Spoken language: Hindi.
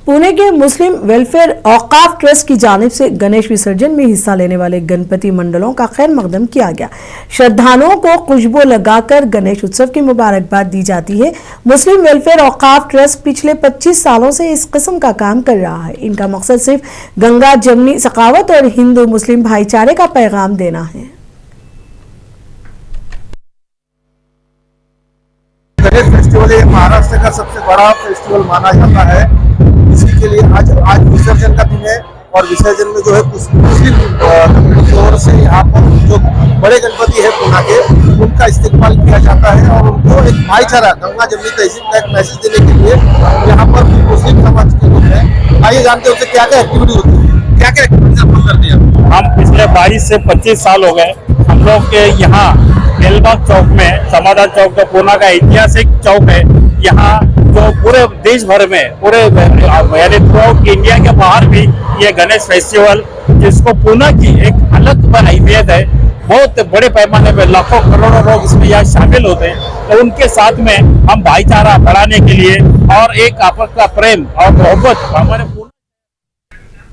पुणे के मुस्लिम वेलफेयर औकाफ ट्रस्ट की जानिब से गणेश विसर्जन में हिस्सा लेने वाले गणपति मंडलों का खैर मकदम किया गया। श्रद्धालुओं को खुशबू लगाकर गणेश उत्सव की मुबारकबाद दी जाती है। मुस्लिम वेलफेयर औकाफ ट्रस्ट पिछले 25 सालों से इस किस्म का काम कर रहा है। इनका मकसद सिर्फ गंगा जमनी सखावत और हिंदू मुस्लिम भाईचारे का पैगाम देना है। गणेश फेस्टिवल एक महाराष्ट्र का सबसे बड़ा फेस्टिवल माना जाता है। इसी के लिए आज विसर्जन का दिन है और विसर्जन में जो है मुस्लिम कम्युनिटी की ओर से यहाँ पर जो बड़े गणपति है पुणे के, उनका इस्तेमाल किया जाता है और उनको एक भाईचारा गंगा जमनी तहसील का एक मैसेज देने के लिए यहाँ पर मुस्लिम समाज के लोग हैं। आइए जानते हैं क्या क्या एक्टिविटी होती है, क्या क्या एक्टिविटीज आप लोग करते हैं। हम पिछले 22 से 25 साल हो गए हम लोग के यहाँ बेलबाग चौक में, समाधान चौक जो पुणे का ऐतिहासिक चौक है, यहाँ जो पूरे देश भर में पूरे यानी थ्रू आउट इंडिया के बाहर भी ये गणेश फेस्टिवल, जिसको पुणे की एक अलग अहमियत है, बहुत बड़े पैमाने पे लाखों करोड़ों लोग इसमें यहाँ शामिल होते हैं। तो उनके साथ में हम भाईचारा बढ़ाने के लिए और एक आपस का प्रेम और मोहब्बत हमारे